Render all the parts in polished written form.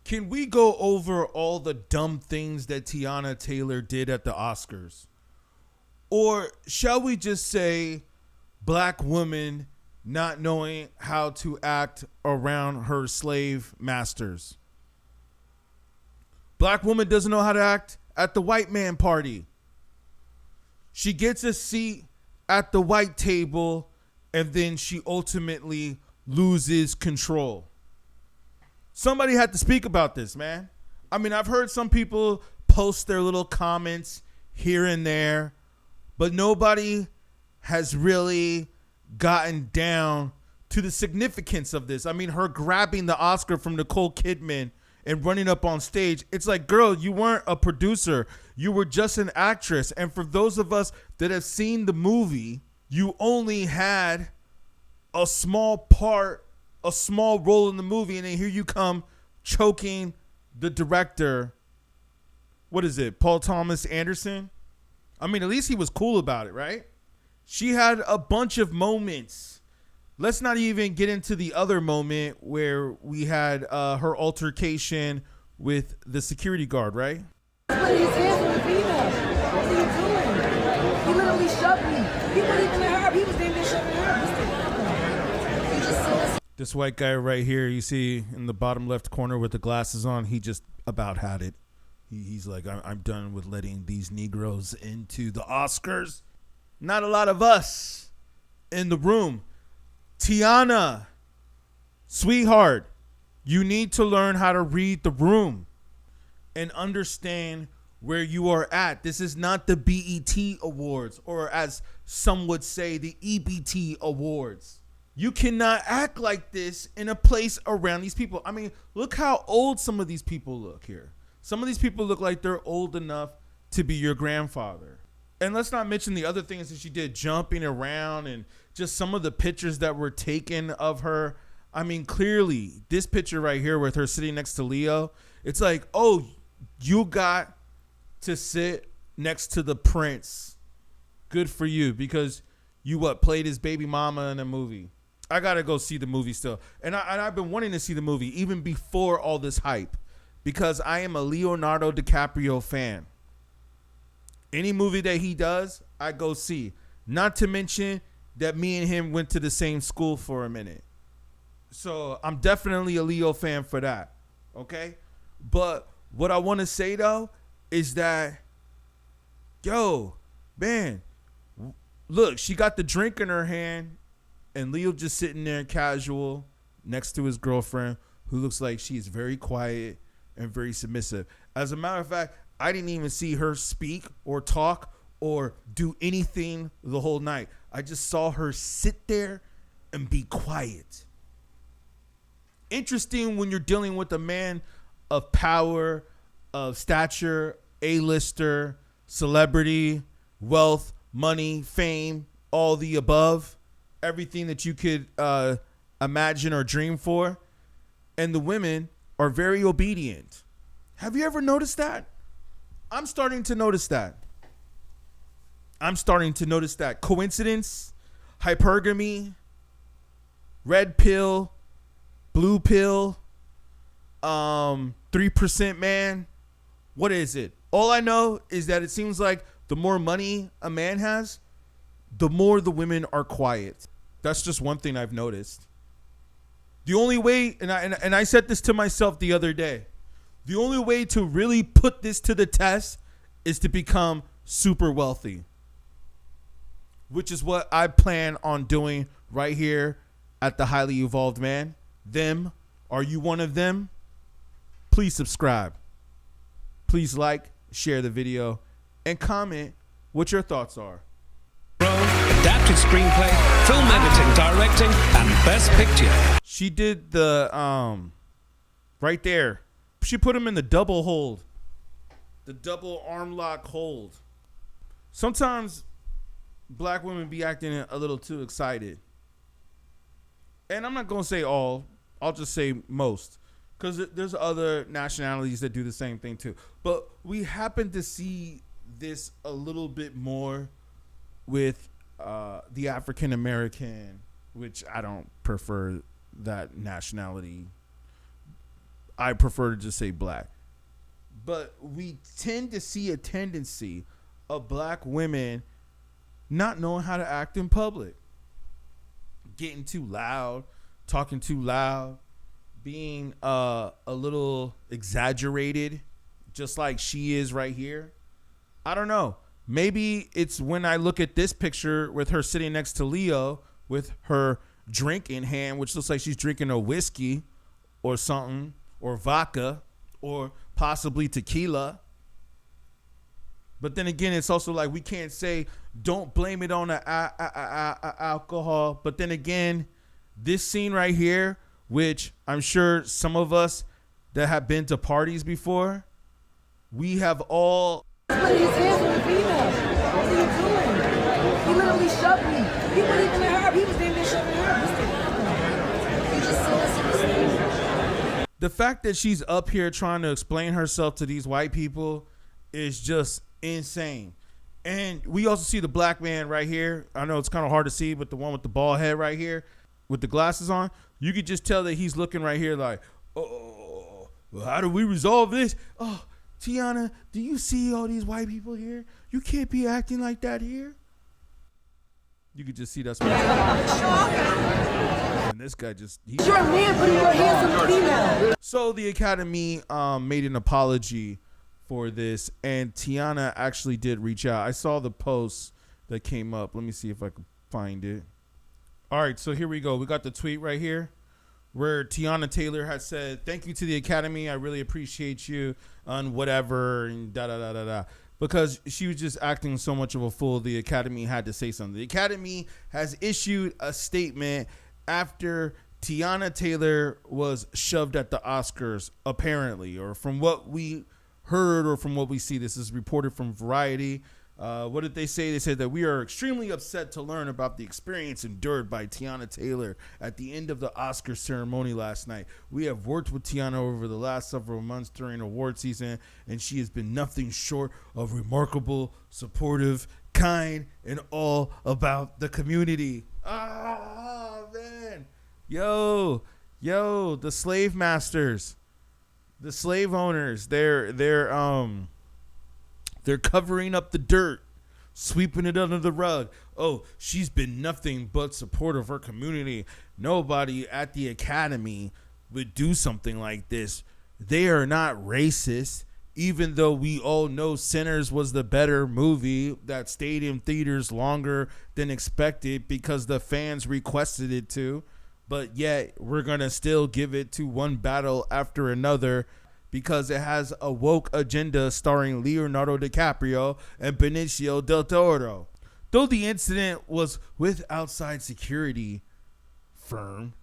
Can we go over all the dumb things that Teyana Taylor did at the Oscars? Or shall we just say black woman not knowing how to act around her slave masters? Black woman doesn't know how to act at the white man party. She gets a seat at the white table and then she ultimately loses control. Somebody had to speak about this, man. I mean, I've heard some people post their little comments here and there, but nobody has really gotten down to the significance of this. I mean, her grabbing the Oscar from Nicole Kidman and running up on stage. It's like, girl, you weren't a producer. You were just an actress. And for those of us that have seen the movie, you only had a small part, a small role in the movie, and then here you come choking the director. What is it? Paul Thomas Anderson? I mean, at least he was cool about it, right? She had a bunch of moments. Let's not even get into the other moment where we had her altercation with the security guard, right? Put his hands on the female. What are you doing? He literally shoved me. He wasn't even her. He was damn near shoving her. This white guy right here, you see in the bottom left corner with the glasses on, he just about had it. He's like, I'm done with letting these Negroes into the Oscars. Not a lot of us in the room. Teyana, sweetheart, you need to learn how to read the room and understand where you are at. This is not the BET Awards, or as some would say, the EBT Awards. You cannot act like this in a place around these people. I mean, look how old some of these people look here. Some of these people look like they're old enough to be your grandfather. And let's not mention the other things that she did, jumping around and just some of the pictures that were taken of her. I mean, clearly, this picture right here with her sitting next to Leo, it's like, oh, you got to sit next to the prince. Good for you, because you played his baby mama in a movie. I got to go see the movie still. And I've been wanting to see the movie even before all this hype, because I am a Leonardo Dicaprio fan. Any movie that he does, I go see. Not to mention that me and him went to the same school for a minute. So I'm definitely a Leo fan for that. Okay? But what I want to say, though, is that, yo, man, look, she got the drink in her hand, and Leo just sitting there casual next to his girlfriend, who looks like she's very quiet and very submissive. As a matter of fact, I didn't even see her speak or talk or do anything the whole night. I just saw her sit there and be quiet. Interesting when you're dealing with a man of power, of stature, A-lister, celebrity, wealth, money, fame, all the above. Everything that you could imagine or dream for. And the women are very obedient. Have you ever noticed that? I'm starting to notice that. Coincidence? Hypergamy? Red pill? Blue pill? 3% man? What is it? All I know is that it seems like the more money a man has, the more the women are quiet. That's just one thing I've noticed. The only way, and I said this to myself the other day, the only way to really put this to the test is to become super wealthy, which is what I plan on doing right here at the Highly Evolved Man. Them, are you one of them? Please subscribe. Please like, share the video, and comment what your thoughts are. Adapted screenplay, film editing, directing, and best picture. She did the right there. She put him in the double hold, the double arm lock hold. Sometimes black women be acting a little too excited, and I'm not gonna say all. I'll just say most, because there's other nationalities that do the same thing too. But we happen to see this a little bit more with the African American, which I don't prefer that nationality. I prefer to just say black. But we tend to see a tendency of black women not knowing how to act in public. Getting too loud, talking too loud, being a little exaggerated, just like she is right here. I don't know. Maybe it's when I look at this picture with her sitting next to Leo with her drink in hand, which looks like she's drinking a whiskey or something, or vodka, or possibly tequila. But then again, it's also like we can't say don't blame it on the alcohol. But then again, this scene right here, which I'm sure some of us that have been to parties before, we have all. Put his hands on the female. What are you doing? He literally shoved me. He wasn't even in her. He was damn near shoving her. He just said us in the stage. The fact that she's up here trying to explain herself to these white people is just insane. And we also see the black man right here. I know it's kind of hard to see, but the one with the bald head right here with the glasses on, you could just tell that he's looking right here like, oh, well, how do we resolve this? Oh, Teyana, do you see all these white people here? You can't be acting like that here. You could just see that's what and this guy just... You're a man putting your hands on the female. So the Academy made an apology for this, and Teyana actually did reach out. I saw the post that came up. Let me see if I can find it. All right, so here we go. We got the tweet right here where Teyana Taylor had said, "Thank you to the Academy. I really appreciate you on whatever," and da-da-da-da-da. Because she was just acting so much of a fool, the Academy had to say something. The Academy has issued a statement after Teyana Taylor was shoved at the Oscars, apparently, or from what we heard or from what we see. This is reported from Variety. What did they say? They said that we are extremely upset to learn about the experience endured by Teyana Taylor at the end of the Oscar ceremony last night. We have worked with Teyana over the last several months during award season, and she has been nothing short of remarkable, supportive, kind, and all about the community. Ah, man. Yo, the slave masters, the slave owners, they're covering up the dirt, sweeping it under the rug. Oh, she's been nothing but supportive of her community. Nobody at the Academy would do something like this. They are not racist, even though we all know Sinners was the better movie that stayed in theaters longer than expected because the fans requested it to. But yet we're going to still give it to one battle after another because it has a woke agenda starring Leonardo Dicaprio and Benicio del Toro. Though the incident was with outside security firm,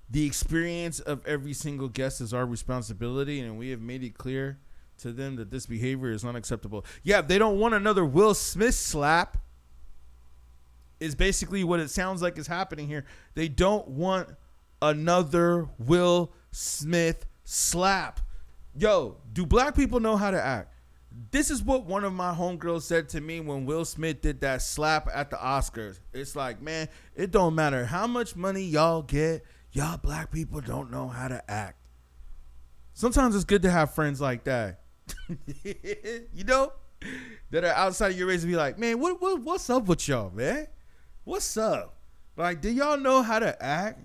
the experience of every single guest is our responsibility, and we have made it clear to them that this behavior is unacceptable. Yeah, they don't want another Will Smith slap, is basically what it sounds like is happening here. They don't want another Will Smith slap. Yo, do black people know how to act? This is what one of my homegirls said to me when Will Smith did that slap at the Oscars. It's like, man, it don't matter how much money y'all get. Y'all black people don't know how to act. Sometimes it's good to have friends like that. You know? That are outside of your race and be like, man, what's up with y'all, man? What's up? Like, do y'all know how to act?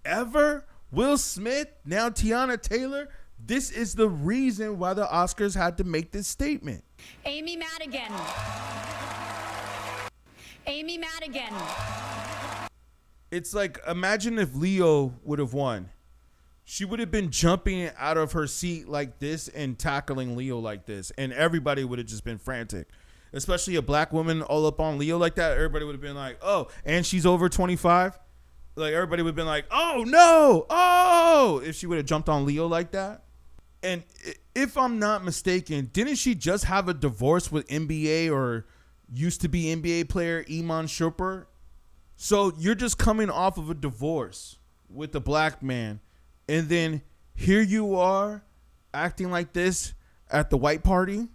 Ever? Will Smith, now Teyana Taylor. This is the reason why the Oscars had to make this statement. Amy Madigan. Amy Madigan. It's like, imagine if Leo would have won. She would have been jumping out of her seat like this and tackling Leo like this. And everybody would have just been frantic. Especially a black woman all up on Leo like that. Everybody would have been like, oh, and she's over 25. Like, everybody would have been like, oh, no. Oh, if she would have jumped on Leo like that. And if I'm not mistaken, didn't she just have a divorce with NBA or used to be NBA player Iman Shumpert? So you're just coming off of a divorce with a black man. And then here you are acting like this at the white party.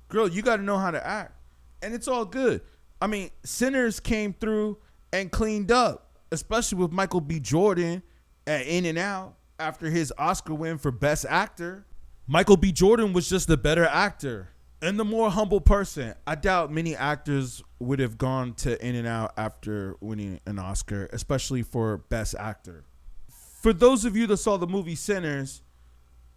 Girl, you got to know how to act. And it's all good. I mean, Sinners came through and cleaned up, especially with Michael B. Jordan at In and Out after his Oscar win for Best Actor, Michael B. Jordan was just the better actor and the more humble person. I doubt many actors would have gone to In-N-Out after winning an Oscar, especially for Best Actor. For those of you that saw the movie Sinners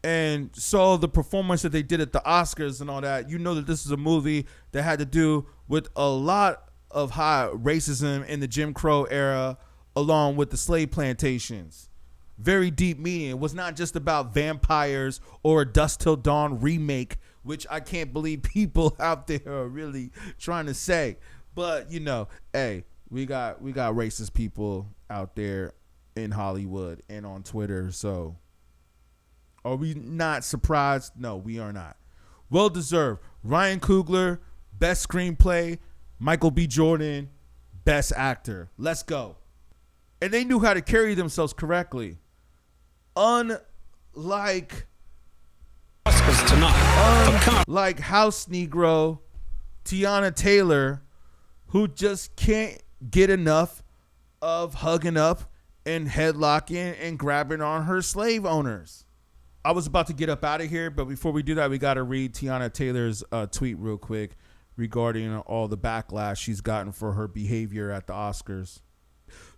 and saw the performance that they did at the Oscars and all that, you know that this is a movie that had to do with a lot of high racism in the Jim Crow era, along with the slave plantations. Very deep meaning. It was not just about vampires or a Dusk Till Dawn remake, which I can't believe people out there are really trying to say. But, you know, hey, we got racist people out there in Hollywood and on Twitter. So are we not surprised? No, we are not. Well deserved. Ryan Coogler, Best Screenplay. Michael B. Jordan, Best Actor. Let's go. And they knew how to carry themselves correctly. Unlike Oscars tonight. Like House Negro, Teyana Taylor, who just can't get enough of hugging up and headlocking and grabbing on her slave owners. I was about to get up out of here, but before we do that, we got to read Teyana Taylor's tweet real quick regarding all the backlash she's gotten for her behavior at the Oscars.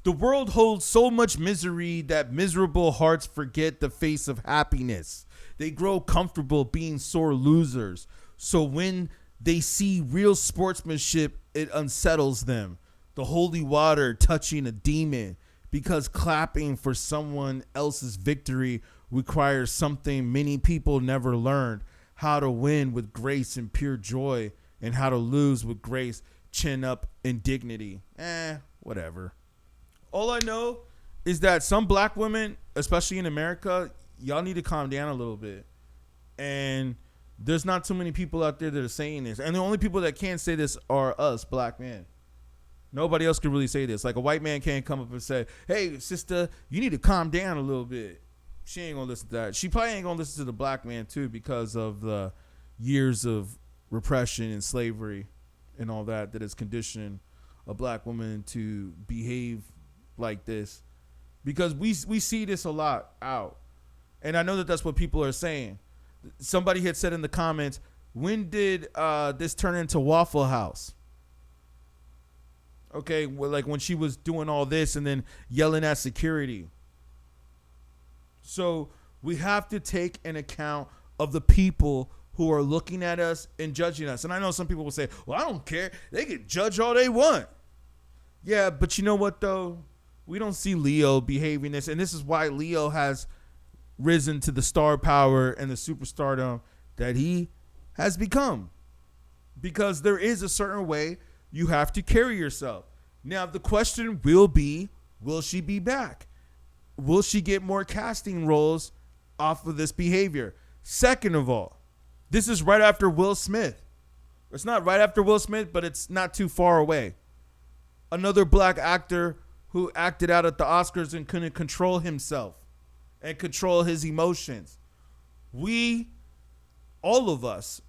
The world holds so much misery that miserable hearts forget the face of happiness. They grow comfortable being sore losers. So when they see real sportsmanship, it unsettles them. The holy water touching a demon, because clapping for someone else's victory requires something many people never learned: how to win with grace and pure joy, and how to lose with grace, chin up, and dignity. Whatever. All I know is that some black women, especially in America, y'all need to calm down a little bit. And there's not too many people out there that are saying this. And the only people that can say this are us, black men. Nobody else can really say this. Like, a white man can't come up and say, hey, sister, you need to calm down a little bit. She ain't going to listen to that. She probably ain't going to listen to the black man, too, because of the years of repression and slavery and all that has conditioned a black woman to behave like this, because we see this a lot out. And I know that that's what people are saying. Somebody had said in the comments, when did this turn into Waffle House? Okay, well, like when she was doing all this and then yelling at security. So we have to take an account of the people who are looking at us and judging us. And I know some people will say, well, I don't care. They can judge all they want. Yeah, but you know what, though? We don't see Leo behaving this. And this is why Leo has risen to the star power and the superstardom that he has become. Because there is a certain way you have to carry yourself. Now, the question will be, will she be back? Will she get more casting roles off of this behavior? Second of all, this is right after Will Smith. It's not right after Will Smith, but it's not too far away. Another black actor who acted out at the Oscars and couldn't control himself and control his emotions. We, all of us,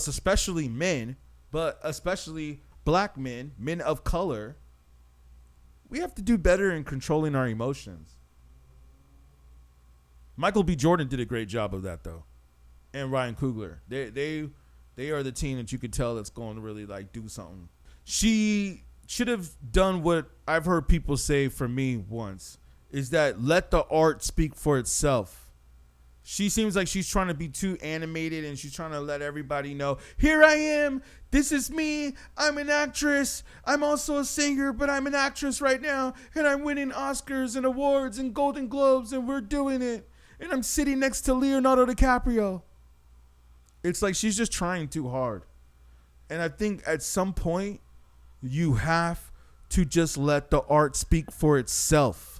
especially men, but especially black men, men of color, we have to do better in controlling our emotions. Michael B. Jordan did a great job of that, though. And Ryan Coogler. They are the team that you could tell that's going to really like do something. She should have done what I've heard people say from me once, is that let the art speak for itself. She seems like she's trying to be too animated and she's trying to let everybody know, here I am. This is me. I'm an actress. I'm also a singer, but I'm an actress right now. And I'm winning Oscars and awards and Golden Globes, and we're doing it. And I'm sitting next to Leonardo Dicaprio. It's like she's just trying too hard. And I think at some point, you have to just let the art speak for itself.